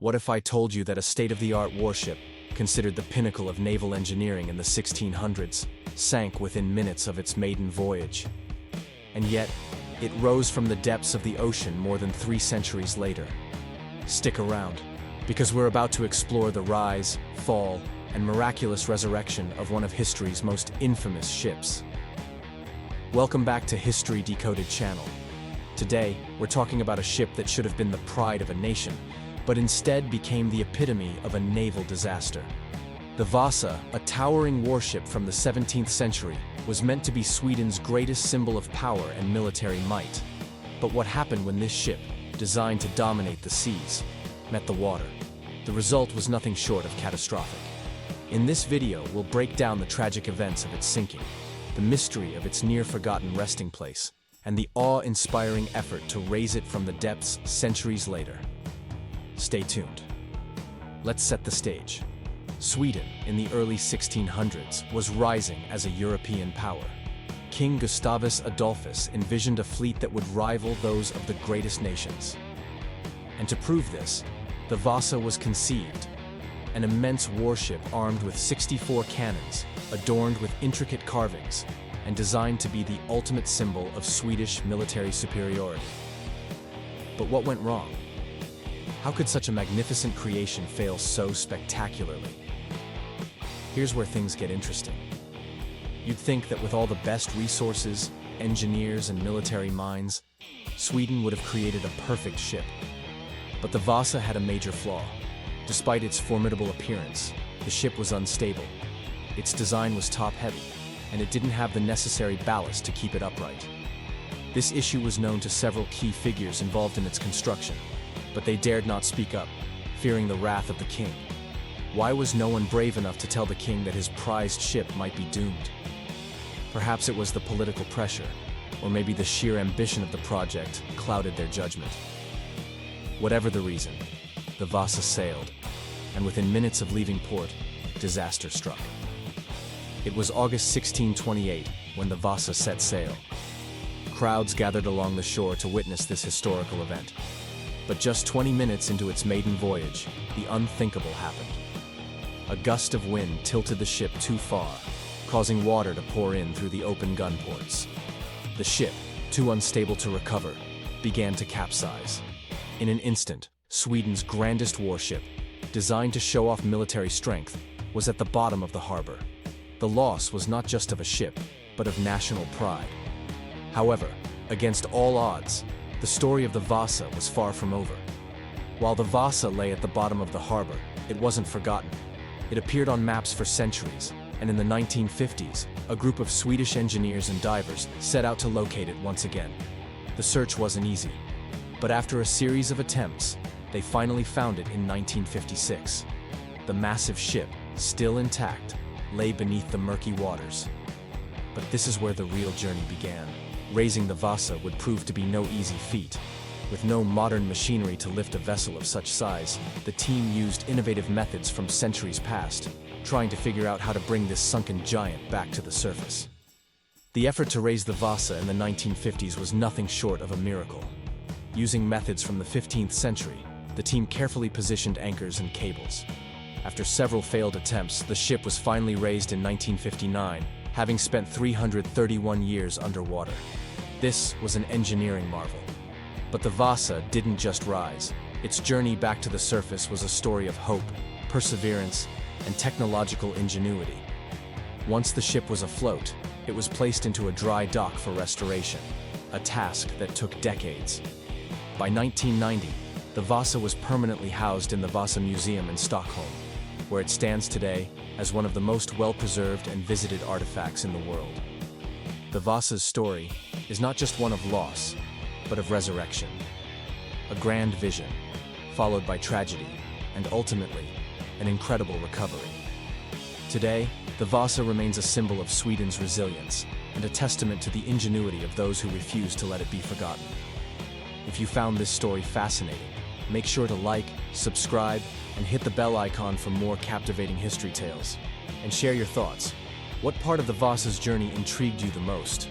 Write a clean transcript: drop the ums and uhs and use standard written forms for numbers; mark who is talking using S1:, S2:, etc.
S1: What if I told you that a state-of-the-art warship, considered the pinnacle of naval engineering in the 1600s, sank within minutes of its maiden voyage? And yet, it rose from the depths of the ocean more than 3 centuries later. Stick around, because we're about to explore the rise, fall, and miraculous resurrection of one of history's most infamous ships. Welcome back to History Decoded channel. Today, we're talking about a ship that should have been the pride of a nation, but instead became the epitome of a naval disaster. The Vasa, a towering warship from the 17th century, was meant to be Sweden's greatest symbol of power and military might. But what happened when this ship, designed to dominate the seas, met the water? The result was nothing short of catastrophic. In this video, we'll break down the tragic events of its sinking, the mystery of its near-forgotten resting place, and the awe-inspiring effort to raise it from the depths centuries later. Stay tuned. Let's set the stage. Sweden, in the early 1600s, was rising as a European power. King Gustavus Adolphus envisioned a fleet that would rival those of the greatest nations. And to prove this, the Vasa was conceived, an immense warship armed with 64 cannons, adorned with intricate carvings, and designed to be the ultimate symbol of Swedish military superiority. But what went wrong? How could such a magnificent creation fail so spectacularly? Here's where things get interesting. You'd think that with all the best resources, engineers, and military minds, Sweden would have created a perfect ship. But the Vasa had a major flaw. Despite its formidable appearance, the ship was unstable. Its design was top-heavy, and it didn't have the necessary ballast to keep it upright. This issue was known to several key figures involved in its construction, but they dared not speak up, fearing the wrath of the king. Why was no one brave enough to tell the king that his prized ship might be doomed? Perhaps it was the political pressure, or maybe the sheer ambition of the project clouded their judgment. Whatever the reason, the Vasa sailed, and within minutes of leaving port, disaster struck. It was August 1628 when the Vasa set sail. Crowds gathered along the shore to witness this historical event. But just 20 minutes into its maiden voyage, the unthinkable happened. A gust of wind tilted the ship too far, causing water to pour in through the open gun ports. The ship, too unstable to recover, began to capsize. In an instant, Sweden's grandest warship, designed to show off military strength, was at the bottom of the harbor. The loss was not just of a ship, but of national pride. However, against all odds, the story of the Vasa was far from over. While the Vasa lay at the bottom of the harbor, it wasn't forgotten. It appeared on maps for centuries, and in the 1950s, a group of Swedish engineers and divers set out to locate it once again. The search wasn't easy, but after a series of attempts, they finally found it in 1956. The massive ship, still intact, lay beneath the murky waters. But this is where the real journey began. Raising the Vasa would prove to be no easy feat. With no modern machinery to lift a vessel of such size, the team used innovative methods from centuries past, trying to figure out how to bring this sunken giant back to the surface. The effort to raise the Vasa in the 1950s was nothing short of a miracle. Using methods from the 15th century, the team carefully positioned anchors and cables. After several failed attempts, the ship was finally raised in 1959, having spent 331 years underwater. This was an engineering marvel. But the Vasa didn't just rise. Its journey back to the surface was a story of hope, perseverance, and technological ingenuity. Once the ship was afloat, it was placed into a dry dock for restoration, a task that took decades. By 1990, the Vasa was permanently housed in the Vasa Museum in Stockholm, where it stands today as one of the most well-preserved and visited artifacts in the world. The Vasa's story is not just one of loss, but of resurrection. A grand vision, followed by tragedy, and ultimately, an incredible recovery. Today, the Vasa remains a symbol of Sweden's resilience and a testament to the ingenuity of those who refuse to let it be forgotten. If you found this story fascinating, make sure to like, subscribe, and hit the bell icon for more captivating history tales. And share your thoughts. What part of the Vasa's journey intrigued you the most?